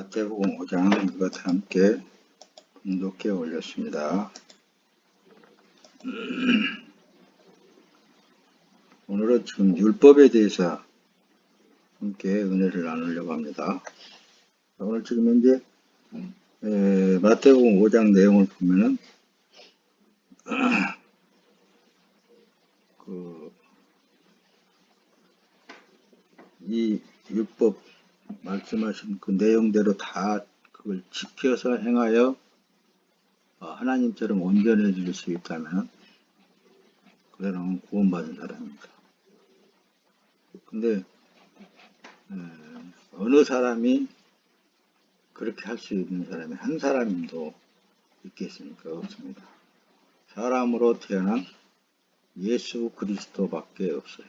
마태복음 5장 이것과 함께 봉독해 올렸습니다. 오늘은 지금 율법에 대해서 함께 은혜를 나누려고 합니다. 오늘 지금 현재 마태복음 5장 내용을 보면은 이 율법 말씀하신 그 내용대로 다 그걸 지켜서 행하여 하나님처럼 온전해질 수 있다면 그 사람은 구원받은 사람입니다. 근데 어느 사람이 그렇게 할 수 있는 사람이 한 사람도 있겠습니까? 없습니다. 사람으로 태어난 예수 그리스도밖에 없어요.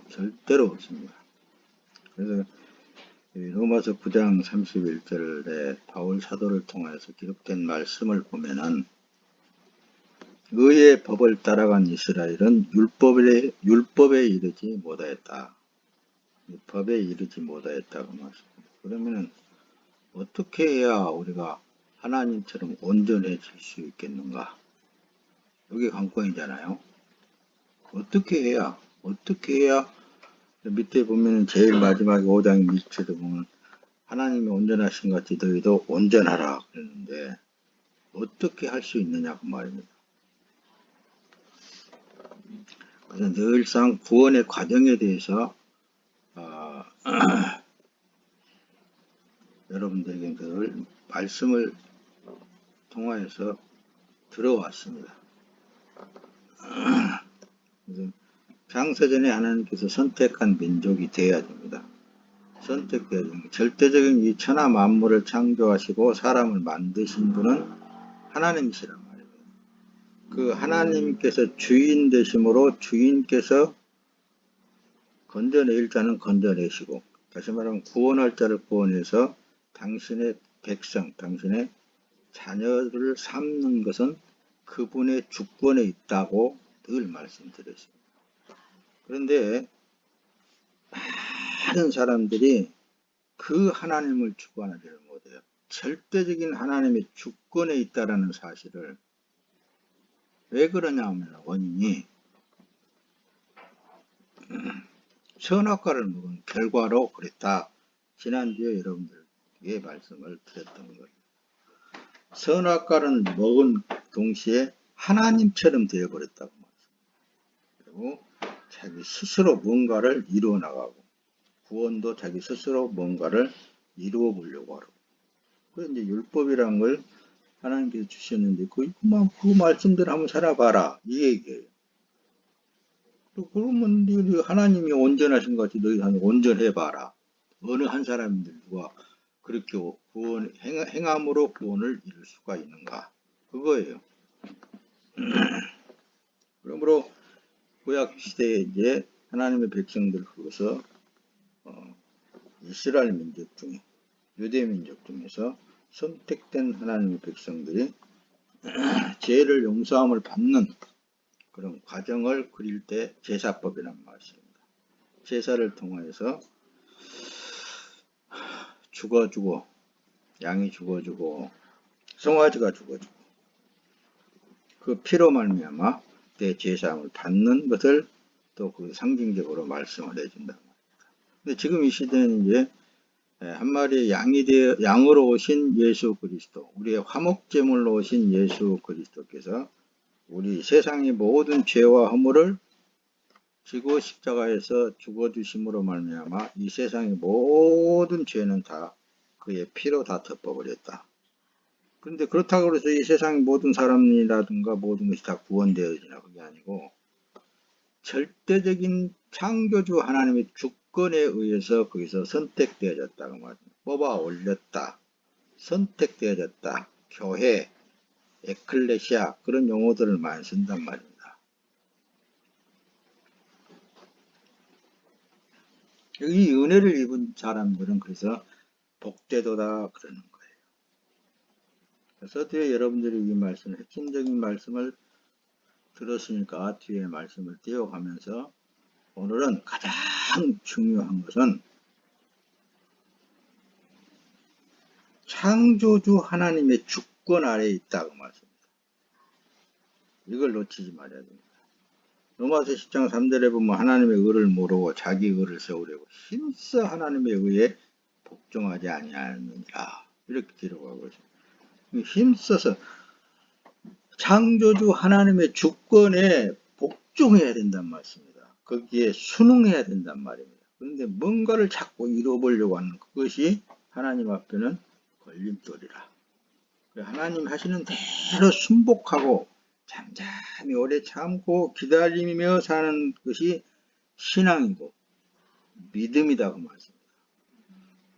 절대로 없습니다. 그래서 로마서 9장 31절에 바울 사도를 통해서 기록된 말씀을 보면은 의의 법을 따라간 이스라엘은 율법에 이르지 못하였다. 법에 이르지 못하였다고 말씀합니다. 그러면은 어떻게 해야 우리가 하나님처럼 온전해질 수 있겠는가? 여기 관건이잖아요. 어떻게 해야 밑에 보면 제일 마지막에 5장 1절에 보면 하나님이 온전하신 것 같이 너희도 온전하라 그랬는데 어떻게 할 수 있느냐고 말입니다. 그래서 늘상 구원의 과정에 대해서 여러분들에게 늘 말씀을 통하여서 들어왔습니다. 창세전에 하나님께서 선택한 민족이 되어야 됩니다. 선택되어야 됩니다. 절대적인 이 천하 만물을 창조하시고 사람을 만드신 분은 하나님이시란 말입니다. 그 하나님께서 주인 되심으로 주인께서 건져낼 자는 건져내시고, 다시 말하면 구원할 자를 구원해서 당신의 백성, 당신의 자녀를 삼는 것은 그분의 주권에 있다고 늘 말씀드렸습니다. 그런데 많은 사람들이 그 하나님을 주관하지를 못해요. 절대적인 하나님의 주권에 있다라는 사실을 왜 그러냐 하면 원인이 선악과를 먹은 결과로 그랬다. 지난주에 여러분들에게 말씀을 드렸던 거예요. 선악과를 먹은 동시에 하나님처럼 되어버렸다고 말씀합니다. 그리고 자기 스스로 뭔가를 이루어 나가고 구원도 자기 스스로 뭔가를 이루어 보려고 하고. 그 이제 율법이란 걸 하나님께서 주셨는데 그 말씀대로 한번 살아봐라 이 얘기예요. 그러면 하나님이 온전하신 것 같이 너희 온전해봐라. 어느 한 사람들 누가 그렇게 행함으로 구원을 이룰 수가 있는가? 그거예요. 그러므로 구약 시대에 이제 하나님의 백성들 그것서 이스라엘 민족 중에 유대 민족 중에서 선택된 하나님의 백성들이 죄를 용서함을 받는 그런 과정을 그릴 때 제사법이란 말씀입니다. 제사를 통해서 죽어주고 양이 죽어주고 송아지가 죽어주고 그 피로 말미암아 대제사함을 받는 것을 또 그 상징적으로 말씀을 해준다. 근데 지금 이 시대는 이제 한 마리의 양으로 오신 예수 그리스도, 우리의 화목제물로 오신 예수 그리스도께서 우리 세상의 모든 죄와 허물을 지고 십자가에서 죽어주심으로 말미암아 이 세상의 모든 죄는 다 그의 피로 다 덮어버렸다. 그런데 그렇다고 해서 이 세상의 모든 사람이라든가 모든 것이 다 구원되어지나 그게 아니고 절대적인 창조주 하나님의 주권에 의해서 거기서 선택되어졌다고 말합니다. 뽑아 올렸다. 선택되어졌다. 교회, 에클레시아 그런 용어들을 많이 쓴단 말입니다. 이 은혜를 입은 사람들은 그래서 복되도다 그러는 거예요. 그래서 뒤에 여러분들이 이 말씀, 핵심적인 말씀을 들었으니까 뒤에 말씀을 띄워가면서 오늘은 가장 중요한 것은 창조주 하나님의 주권 아래에 있다고 말씀입니다. 이걸 놓치지 말아야 됩니다. 로마서 10장 3절에 보면 하나님의 의를 모르고 자기 의를 세우려고 힘써 하나님의 의에 복종하지 아니하느니라. 이렇게 기록하고 있습니다. 힘써서 창조주 하나님의 주권에 복종해야 된단 말씀입니다. 거기에 순응해야 된단 말입니다. 그런데 뭔가를 자꾸 이뤄보려고 하는 그것이 하나님 앞에는 걸림돌이라. 하나님 하시는 대로 순복하고 잠잠히 오래 참고 기다리며 사는 것이 신앙이고 믿음이다 그 말씀입니다.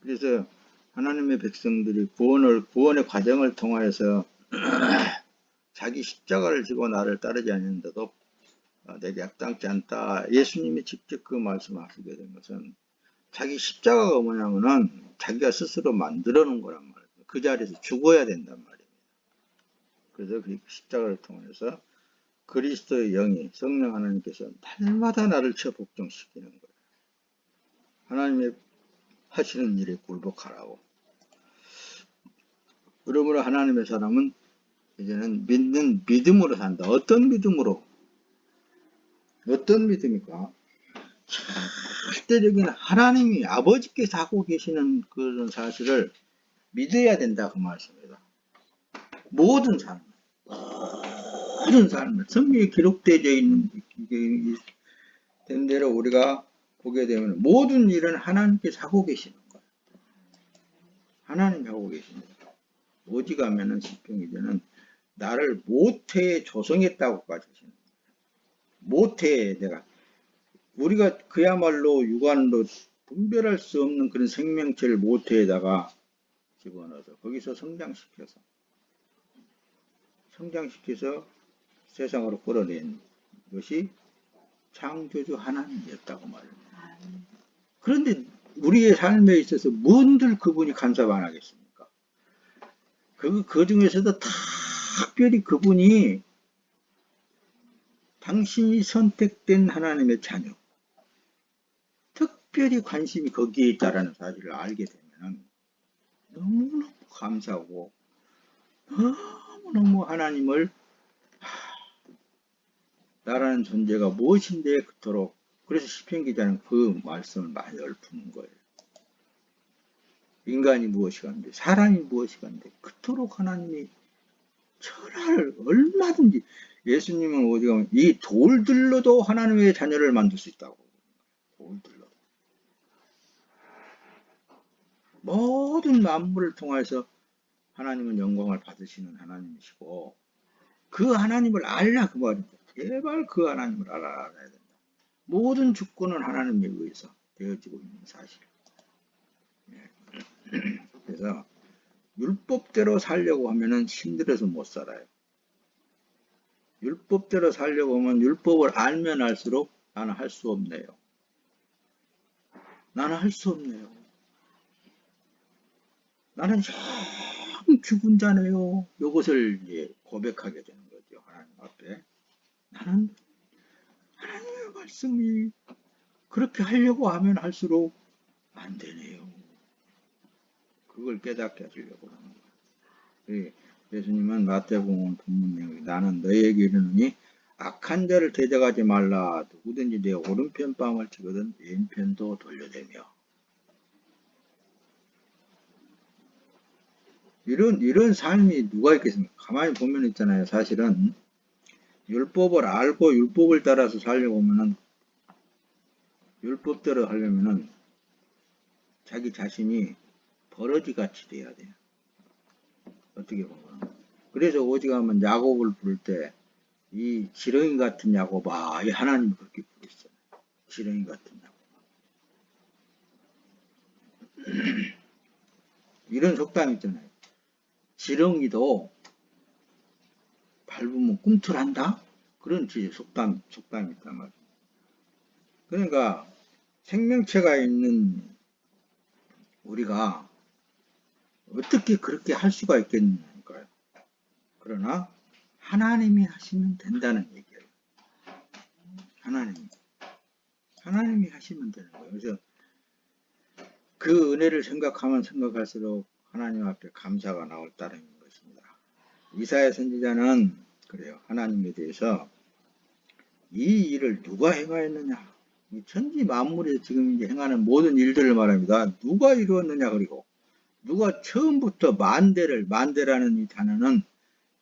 그래서 하나님의 백성들이 구원의 과정을 통하여서 자기 십자가를 지고 나를 따르지 않는데도 내게 합당치 않다. 예수님이 직접 그 말씀하시게 된 것은 자기 십자가가 뭐냐면은 자기가 스스로 만들어 놓은 거란 말이에요. 그 자리에서 죽어야 된단 말입니다. 그래서 그 십자가를 통해서 그리스도의 영이 성령 하나님께서 날마다 나를 쳐 복종시키는 거예요. 하나님의 하시는 일에 굴복하라고. 그러므로 하나님의 사람은 이제는 믿는 믿음으로 산다. 어떤 믿음으로? 어떤 믿음입니까? 절대적인 하나님이 아버지께서 하고 계시는 그런 사실을 믿어야 된다 그 말씀입니다. 모든 삶을 성경에 기록되어 있는 된 대로 우리가 보게 되면 모든 일은 하나님께서 하고 계시는 거예요. 하나님이 하고 계십니다. 오직하면은 시편기자는 나를 모태에 조성했다고까지 하시는 거예요. 모태에 내가 우리가 그야말로 육안으로 분별할 수 없는 그런 생명체를 모태에다가 집어넣어서 거기서 성장시켜서 세상으로 끌어낸 것이 창조주 하나님이었다고 말합니다. 그런데 우리의 삶에 있어서 뭔들 그분이 간섭 안 하겠습니까? 그 중에서도 특별히 그분이 당신이 선택된 하나님의 자녀, 특별히 관심이 거기에 있다는 사실을 알게 되면 너무너무 감사하고 너무너무 하나님을 나라는 존재가 무엇인데 그토록 그래서 시편 기자는 그 말씀을 많이 읊는 거예요. 인간이 무엇이간데 사람이 무엇이간데 그토록 하나님이 천하를 얼마든지 예수님은 오직 이 돌들로도 하나님의 자녀를 만들 수 있다고. 돌들로 모든 만물을 통해서 하나님은 영광을 받으시는 하나님이시고 그 하나님을 알라 그 말입니다. 제발 그 하나님을 알아야 된다. 모든 주권은 하나님에 의해서 되어지고 있는 사실. 그래서 율법대로 살려고 하면은 힘들어서 못 살아요. 율법대로 살려고 하면 율법을 알면 알수록 나는 할 수 없네요. 나는 할 수 없네요. 나는 영 죽은 자네요. 이것을 고백하게 되는 거죠. 하나님 앞에. 나는 하나님의 말씀이 그렇게 하려고 하면 할수록 안 되네요. 그걸 깨닫게 하시려고 하는 거예요. 예수님은 마태복음 본문 내용이 나는 너희에게 이르노니 악한 자를 대적하지 말라. 누구든지 내 오른편 뺨을 치거든 왼편도 돌려대며. 이런 삶이 누가 있겠습니까? 가만히 보면 있잖아요. 사실은 율법을 알고 율법을 따라서 살려고 하면은 율법대로 하려면은 자기 자신이 버러지같이 돼야 돼요. 어떻게 보면. 그래서 오직하면 야곱을 부를 때 이 지렁이 같은 야곱아, 이 하나님이 그렇게 부르셨어요. 지렁이 같은 야곱. 이런 속담 있잖아요. 지렁이도 밟으면 꿈틀한다? 그런 속담이 있단 말이에요. 그러니까 생명체가 있는 우리가 어떻게 그렇게 할 수가 있겠는가요? 그러나 하나님이 하시면 된다는 얘기예요. 하나님이 하시면 되는 거예요. 그래서 그 은혜를 생각하면 생각할수록 하나님 앞에 감사가 나올 따름인 것입니다. 이사야 선지자는 그래요. 하나님에 대해서 이 일을 누가 행하였느냐? 이 천지 만물에 지금 이제 행하는 모든 일들을 말합니다. 누가 이루었느냐? 그리고 누가 처음부터 만대라는 이 단어는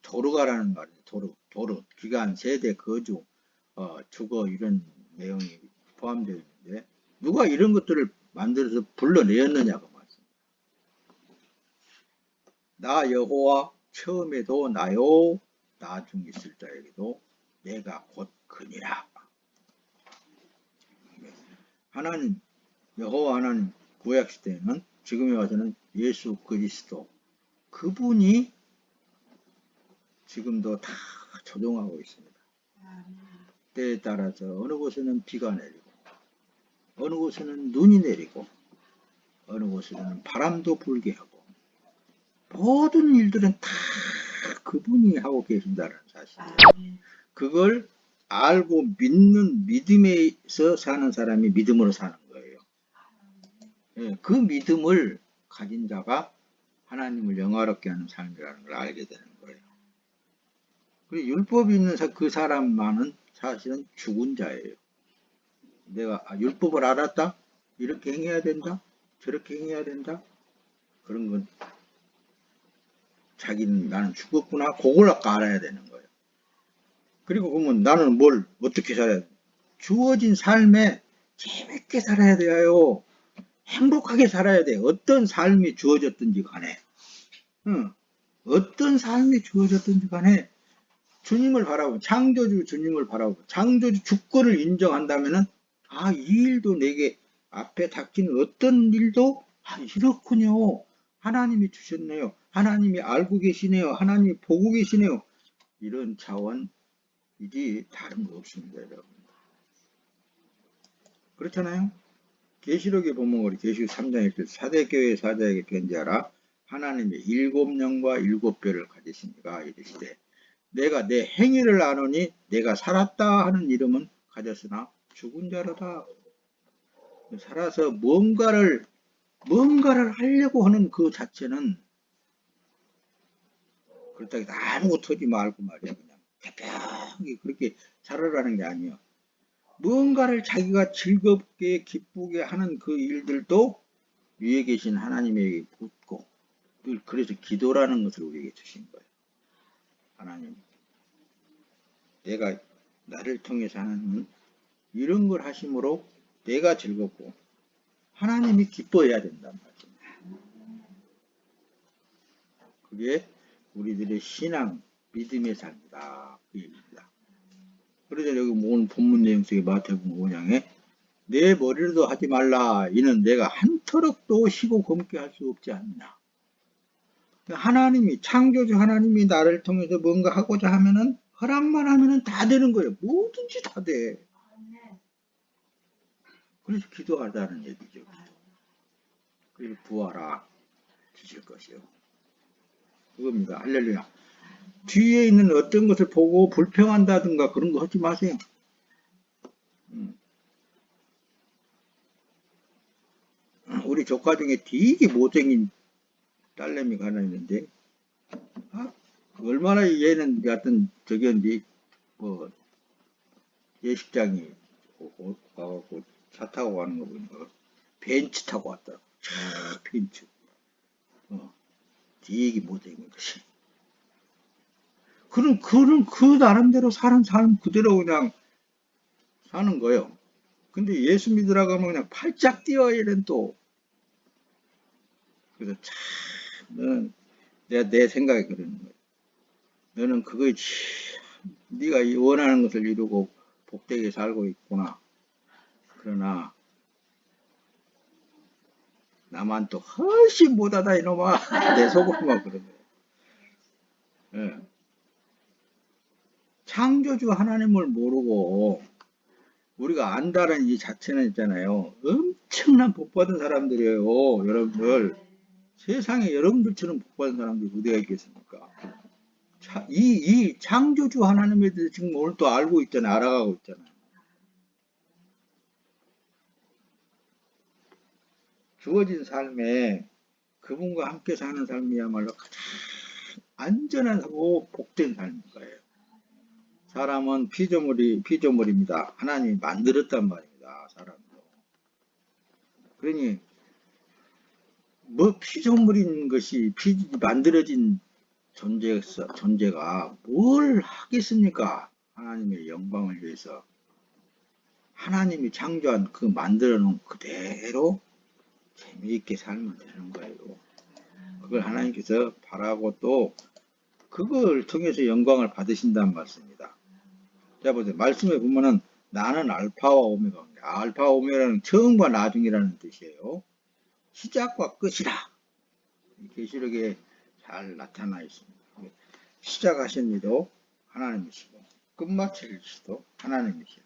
도르가라는 말이에요. 도르, 기간, 세대, 거주, 주거 이런 내용이 포함되어 있는데 누가 이런 것들을 만들어서 불러내었느냐고 말씀입니다. 나 여호와 처음에도 나요, 나중 있을 자에게도 내가 곧 그니라. 하나님, 여호와 하나님 구약 시대에는 지금에 와서는 예수 그리스도 그분이 지금도 다 조종하고 있습니다. 때에 따라서 어느 곳에는 비가 내리고 어느 곳에는 눈이 내리고 어느 곳에는 바람도 불게 하고 모든 일들은 다 그분이 하고 계신다는 사실이에요. 그걸 알고 믿는 믿음에서 사는 사람이 믿음으로 사는 거예요. 그 믿음을 가진 자가 하나님을 영화롭게 하는 삶이라는 걸 알게 되는 거예요. 그리고 율법이 있는 그 사람만은 사실은 죽은 자예요. 내가 율법을 알았다? 이렇게 행해야 된다? 저렇게 행해야 된다? 그런 건 자기는 나는 죽었구나. 그걸 알아야 되는 거예요. 그리고 그러면 나는 뭘 어떻게 살아야 돼? 주어진 삶에 재밌게 살아야 돼요. 행복하게 살아야 돼. 어떤 삶이 주어졌든지 간에. 어떤 삶이 주어졌든지 간에 주님을 바라보고 창조주 주님을 바라보고 창조주 주권을 인정한다면은 이 일도 내게 앞에 닥치는 어떤 일도 이렇군요. 하나님이 주셨네요. 하나님이 알고 계시네요. 하나님이 보고 계시네요. 이런 차원이지 다른 거 없습니다, 여러분. 그렇잖아요. 계시록에 보면 우리 계시록 3장에 사대교회 사자에게 편지하라. 하나님의 7영과 7뼈를 가지시니가 이르시되 내가 내 행위를 아노니 내가 살았다 하는 이름은 가졌으나 죽은 자로다. 살아서 뭔가를 하려고 하는 그 자체는 그렇다고 해서 아무것도 하지 말고 말이야. 그냥 태평하게 그렇게 살아라는 게 아니야. 뭔가를 자기가 즐겁게 기쁘게 하는 그 일들도 위에 계신 하나님에게 묻고 그래서 기도라는 것을 우리에게 주신 거예요. 하나님, 내가 나를 통해서 하나님은 이런 걸 하심으로 내가 즐겁고 하나님이 기뻐해야 된단 말이에요. 그게 우리들의 신앙, 믿음의 삶이다. 그 얘기입니다. 그래서 여기 오늘 본문 내용 속에 마태복음 5장에 내 머리로도 하지 말라. 이는 내가 한 터럭도 쉬고 검게 할 수 없지 않느냐. 하나님이 창조주 하나님이 나를 통해서 뭔가 하고자 하면은 허락만 하면은 다 되는 거예요. 뭐든지 다 돼. 그래서 기도하자는 얘기죠. 그래서 구하라 주실 것이요. 그겁니다. 할렐루야. 뒤에 있는 어떤 것을 보고 불평한다든가 그런 거 하지 마세요. 우리 조카 중에 되게 못생긴 딸내미가 하나 있는데 얼마나 얘는 같은 저기였는지 예식장이 가갖고 차 타고 가는 거 보니까 벤츠 타고 왔더라고. 벤츠. 되게 못생긴 것이. 그런 그 나름대로 사는 삶 그대로 그냥 사는 거예요. 근데 예수 믿으라고 하면 그냥 팔짝 뛰어 이런 또. 그래서 참 너는 내 생각이 그러는 거예요. 너는 그거에 네가 원하는 것을 이루고 복되게 살고 있구나. 그러나 나만 또 훨씬 못하다 이놈아. 내 속으로 막 그러는 거예요. 예. 창조주 하나님을 모르고 우리가 안다는 이 자체는 있잖아요. 엄청난 복받은 사람들이에요. 여러분들. 세상에 여러분들처럼 복받은 사람들이 어디가 있겠습니까? 이 창조주 하나님에 대해서 지금 오늘 또 알고 있잖아요. 알아가고 있잖아요. 주어진 삶에 그분과 함께 사는 삶이야말로 가장 안전하고 복된 삶인 거예요. 사람은 피조물입니다. 하나님이 만들었단 말입니다. 사람도. 그러니 뭐 피조물인 것이 만들어진 존재가 뭘 하겠습니까? 하나님의 영광을 위해서. 하나님이 창조한 그 만들어 놓은 그대로 재미있게 살면 되는 거예요. 그걸 하나님께서 바라고 또 그걸 통해서 영광을 받으신다는 말씀입니다. 자 보세요. 말씀에 보면은 나는 알파와 오메가입니다. 알파와 오메가는 처음과 나중이라는 뜻이에요. 시작과 끝이라. 계시록에 잘 나타나 있습니다. 시작하신 이도 하나님이시고 끝마칠 이도 하나님이시고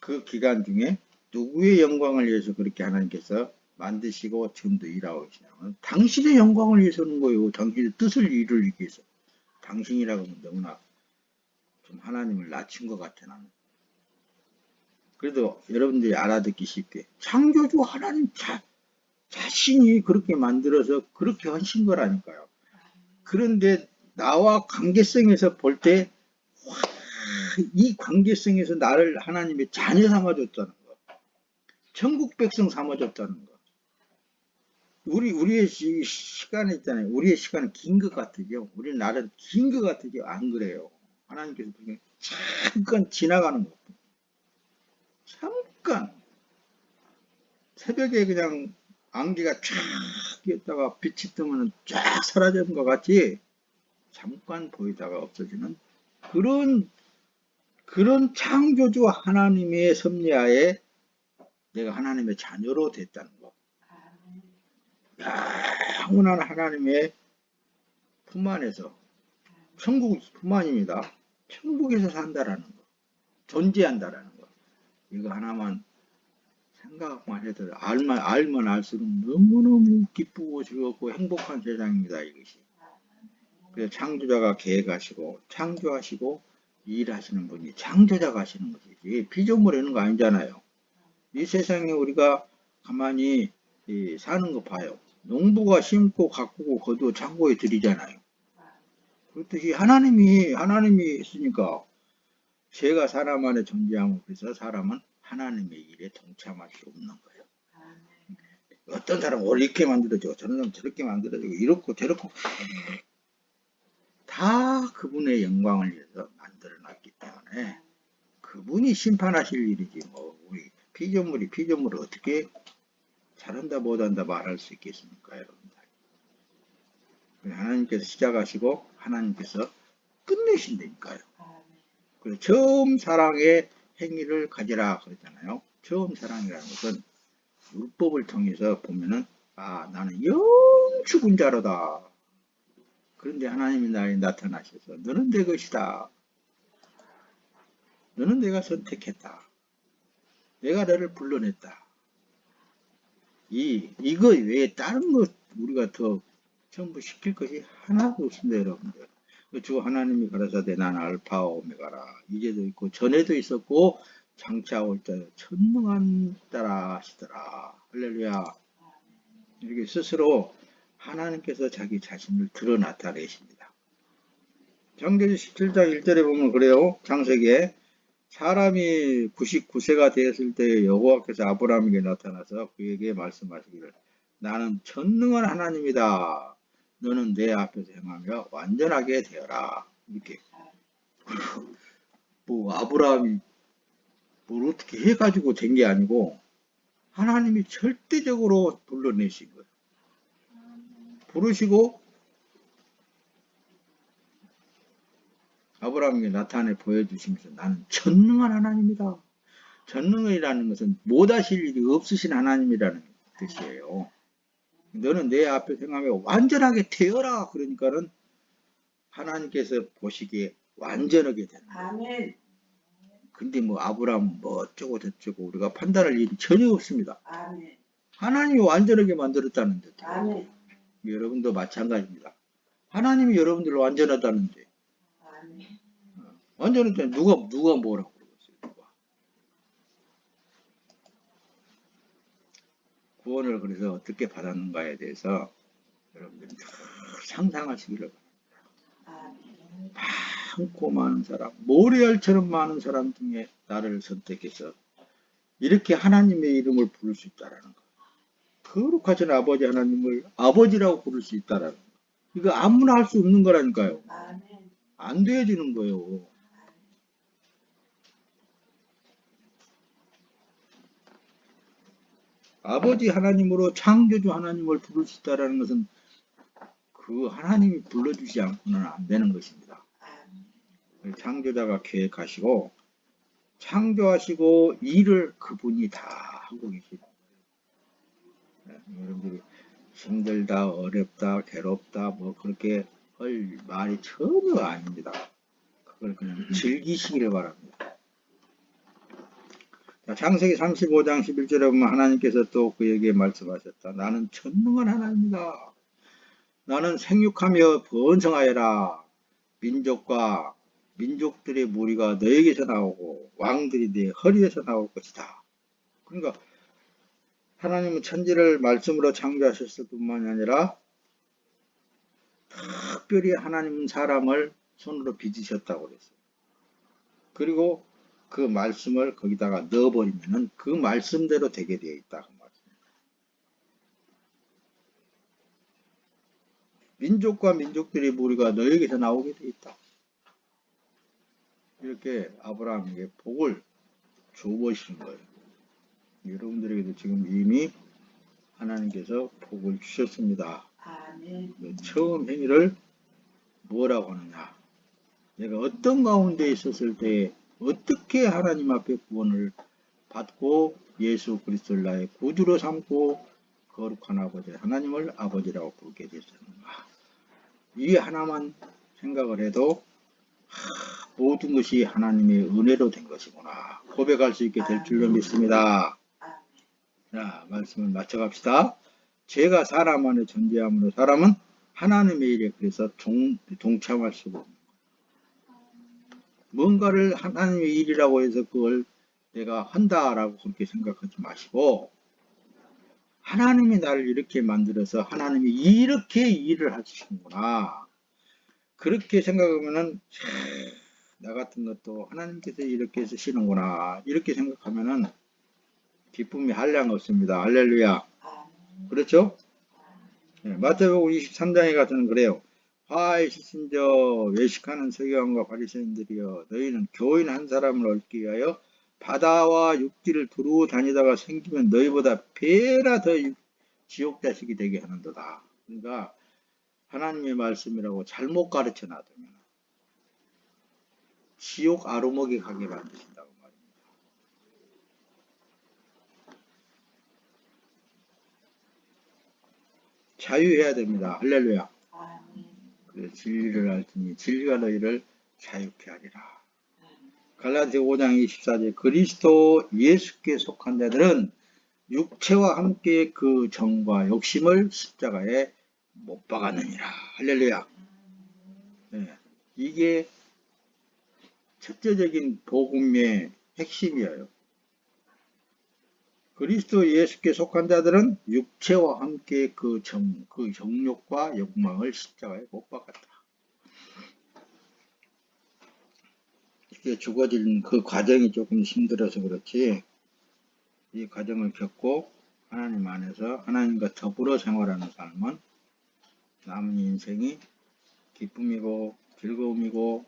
그 기간 중에 누구의 영광을 위해서 그렇게 하나님께서 만드시고 지금도 일하고 계시냐면 당신의 영광을 위해서는 거예요. 당신의 뜻을 이루기 위해서. 당신이라고 하면 너무나 좀 하나님을 낮춘 것 같아 나는. 그래도 여러분들이 알아듣기 쉽게 창조주 하나님 자신이 그렇게 만들어서 그렇게 하신 거라니까요. 그런데 나와 관계성에서 볼 때 이 관계성에서 나를 하나님의 자녀 삼아줬다는 거. 천국 백성 삼아줬다는 거. 우리의 시간이 있잖아요. 우리의 시간은 긴 것 같으죠. 우리 날은 긴 것 같으죠. 안 그래요. 하나님께서 잠깐 지나가는 거. 잠깐. 새벽에 그냥 안개가 쫙 끼었다가 빛이 뜨면 쫙 사라지는 것 같이 잠깐 보이다가 없어지는 그런 창조주 하나님의 섭리하에 내가 하나님의 자녀로 됐다는 거. 영원한 하나님의 품 안에서 천국 뿐만입니다. 천국에서 산다라는 거. 존재한다라는 거. 이거 하나만 생각만 해도 알면 알수록 너무너무 기쁘고 즐겁고 행복한 세상입니다. 이것이. 그래서 창조자가 계획하시고 창조하시고 일하시는 분이 창조자가 하시는 것이지 피조물 이런 거 아니잖아요. 이 세상에 우리가 가만히 사는 거 봐요. 농부가 심고 가꾸고 거두어 창고에 들이잖아요. 그렇듯이 하나님이 했으니까 죄가 사람 안에 존재하고 그래서 사람은 하나님의 일에 동참할 수 없는 거예요. 어떤 사람은 이렇게 만들어지고 저런 사람은 저렇게 만들어지고 이렇고 저렇고 다 그분의 영광을 위해서 만들어놨기 때문에 그분이 심판하실 일이지 뭐 우리 피조물을 어떻게 잘한다 못한다 말할 수 있겠습니까 여러분들. 하나님께서 시작하시고 하나님께서 끝내신다니까요. 그래서 처음 사랑의 행위를 가지라 그랬잖아요. 처음 사랑이라는 것은 율법을 통해서 보면은 나는 영 죽은 자로다. 그런데 하나님이 나에 나타나셔서 너는 내 것이다. 너는 내가 선택했다. 내가 너를 불러냈다. 이거 외에 다른 것 우리가 더 전부 시킬 것이 하나도 없습니다, 여러분들. 주 하나님이 가라사대 나는 알파와 오메가라. 이제도 있고 전에도 있었고 장차 올 때 천능한 따라 하시더라. 할렐루야. 이렇게 스스로 하나님께서 자기 자신을 드러 나타내십니다. 창세기 17장 1절에 보면 그래요. 창세기에 사람이 99세가 되었을 때 여호와께서 아브라함에게 나타나서 그에게 말씀하시기를 나는 전능한 하나님이다. 너는 내 앞에서 행하며 완전하게 되어라. 이렇게 뭐 아브라함이 뭘 어떻게 해가지고 된 게 아니고 하나님이 절대적으로 불러내신 거예요. 부르시고 아브라함에게 나타내 보여주시면서 나는 전능한 하나님이다. 전능이라는 것은 못하실 일이 없으신 하나님이라는 뜻이에요. 너는 내 앞에 행하며 완전하게 되어라. 그러니까는 하나님께서 보시기에 완전하게 되는 거예요. 아멘. 근데 뭐 아브라함 뭐 어쩌고 저쩌고 우리가 판단할 일이 전혀 없습니다. 아멘. 하나님이 완전하게 만들었다는데 아멘. 여러분도 마찬가지입니다. 하나님이 여러분들을 완전하다는데 아멘. 완전하다는 누가 뭐라고 그러겠어요. 누가. 구원을 그래서 어떻게 받았는가에 대해서 여러분들이 상상하시기를 많고 많은 사람, 모래알처럼 많은 사람 중에 나를 선택해서 이렇게 하나님의 이름을 부를 수 있다라는 거. 거룩하신 아버지 하나님을 아버지라고 부를 수 있다라는 거. 이거 아무나 할 수 없는 거라니까요. 안 되어지는 거예요. 아버지 하나님으로 창조주 하나님을 부를 수 있다라는 것은 그 하나님이 불러주지 않고는 안 되는 것입니다. 창조자가 계획하시고 창조하시고 일을 그분이 다 하고 계십니다. 여러분들이 힘들다, 어렵다, 괴롭다 뭐 그렇게 할 말이 전혀 아닙니다. 그걸 그냥 즐기시기를 바랍니다. 창세기 35장 11절에 보면 하나님께서 또 그에게 말씀하셨다. 나는 전능한 하나님이다. 나는 생육하며 번성하여라. 민족과 민족들의 무리가 너에게서 나오고 왕들이 네 허리에서 나올 것이다. 그러니까 하나님은 천지를 말씀으로 창조하셨을 뿐만이 아니라 특별히 하나님은 사람을 손으로 빚으셨다고 그랬어요. 그리고 그 말씀을 거기다가 넣어버리면 그 말씀대로 되게 되어 있다. 그 말씀입니다. 민족과 민족들의 무리가 너에게서 나오게 되어 있다. 이렇게 아브라함에게 복을 줘보신 거예요. 여러분들에게도 지금 이미 하나님께서 복을 주셨습니다. 처음 행위를 뭐라고 하느냐? 내가 어떤 가운데 있었을 때 어떻게 하나님 앞에 구원을 받고 예수 그리스도를 나의 구주로 삼고 거룩한 아버지 하나님을 아버지라고 부르게 됐었는가? 이 하나만 생각을 해도 모든 것이 하나님의 은혜로 된 것이구나 고백할 수 있게 될 줄로 믿습니다. 자, 말씀을 마쳐갑시다. 죄가 사람 안에 존재함으로 사람은 하나님의 일에 그래서 동참할 수가 없는 거예요. 뭔가를 하나님의 일이라고 해서 그걸 내가 한다라고 그렇게 생각하지 마시고 하나님이 나를 이렇게 만들어서 하나님이 이렇게 일을 하시는구나. 그렇게 생각하면은 나 같은 것도 하나님께서 이렇게 쓰시는구나. 이렇게 생각하면은 기쁨이 한량 없습니다. 할렐루야. 그렇죠? 네, 마태복음 23장에 가서는 그래요. 화에 시신저 외식하는 서기관과 바리새인들이여 너희는 교인 한 사람을 얻기 위하여 바다와 육지를 두루 다니다가 생기면 너희보다 배나 더 지옥 자식이 되게 하는도다. 그러니까 하나님의 말씀이라고 잘못 가르쳐 놔두면 지옥 아루먹이 가게 만드신다고 말입니다. 자유해야 됩니다. 할렐루야. 그래서 진리를 알지니 진리가 너희를 자유케 하리라. 갈라디아 5장 24절 그리스도 예수께 속한 자들은 육체와 함께 그 정과 욕심을 십자가에 못 박았느니라. 할렐루야. 네, 이게 첫째적인 복음의 핵심이에요. 그리스도 예수께 속한 자들은 육체와 함께 그 정욕과 욕망을 십자가에 못 박았다. 이게 죽어진 그 과정이 조금 힘들어서 그렇지 이 과정을 겪고 하나님 안에서 하나님과 더불어 생활하는 삶은 남은 인생이 기쁨이고 즐거움이고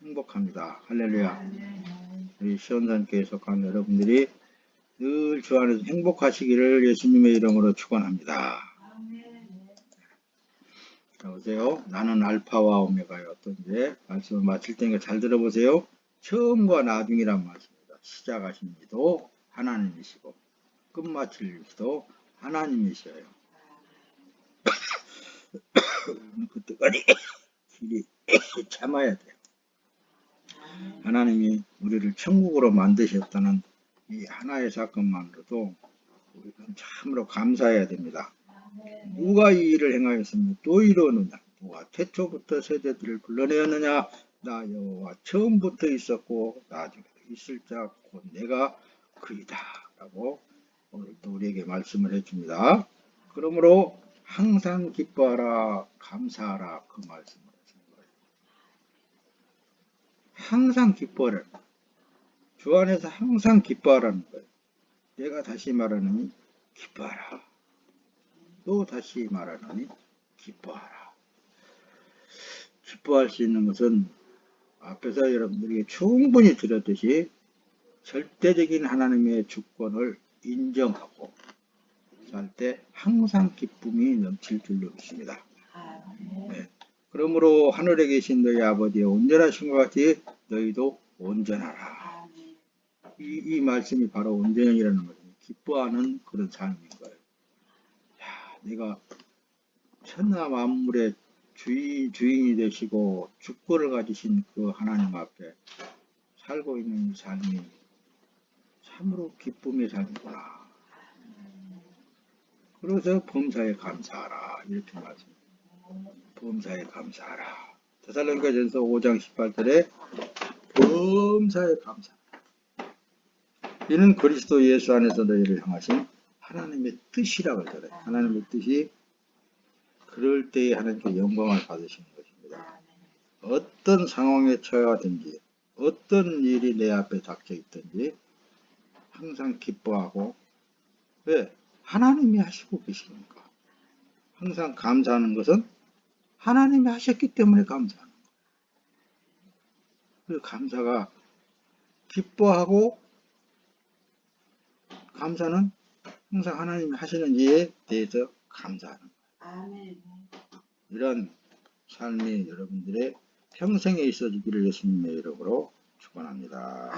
행복합니다. 할렐루야. 우리 시온산교회에 속한 여러분들이 늘 주 안에서 행복하시기를 예수님의 이름으로 축원합니다. 자, 보세요. 나는 알파와 오메가요. 또 이제 말씀을 마칠 테니까 잘 들어보세요. 처음과 나중이란 말씀입니다. 시작하신 이도 하나님이시고 끝마칠 이도 하나님이셔요. 그때까지 길이 참아야 돼요. 하나님이 우리를 천국으로 만드셨다는 이 하나의 사건만으로도 우리는 참으로 감사해야 됩니다. 누가 이 일을 행하였으면 또 이루느냐? 누가 태초부터 세대들을 불러내었느냐? 나 여호와 처음부터 있었고 나중에도 있을 자 곧 내가 그이다 라고 오늘 또 우리에게 말씀을 해줍니다. 그러므로 항상 기뻐하라, 감사하라 그 말씀을 하시는 거예요. 항상 기뻐하라. 주 안에서 항상 기뻐하라는 거예요. 내가 다시 말하느니 기뻐하라. 또 다시 말하느니 기뻐하라. 기뻐할 수 있는 것은 앞에서 여러분들에게 충분히 들었듯이 절대적인 하나님의 주권을 인정하고 살 때 항상 기쁨이 넘칠 줄로 믿습니다. 네. 그러므로 하늘에 계신 너희 아버지의 온전하신 것 같이 너희도 온전하라. 이 말씀이 바로 온전이라는 거죠. 기뻐하는 그런 삶인 거예요. 야, 내가 천하 만물의 주인이 되시고 주권을 가지신 그 하나님 앞에 살고 있는 이 삶이 참으로 기쁨의 삶이구나. 그래서 범사에 감사하라 이렇게 말씀. 범사에 감사하라. 데살로니가전서 5장 18절에 범사에 감사. 이는 그리스도 예수 안에서 너희를 향하신 하나님의 뜻이라고 하잖아요. 하나님의 뜻이 그럴 때에 하나님께 영광을 받으시는 것입니다. 어떤 상황에 처하든지 어떤 일이 내 앞에 닥쳐 있든지 항상 기뻐하고 왜? 하나님이 하시고 계시니까. 항상 감사하는 것은 하나님이 하셨기 때문에 감사하는 거예요. 그 감사가 기뻐하고 감사는 항상 하나님이 하시는 일에 대해서 감사하는 거예요. 이런 삶이 여러분들의 평생에 있어지기를 예수님의 이름으로 축원합니다.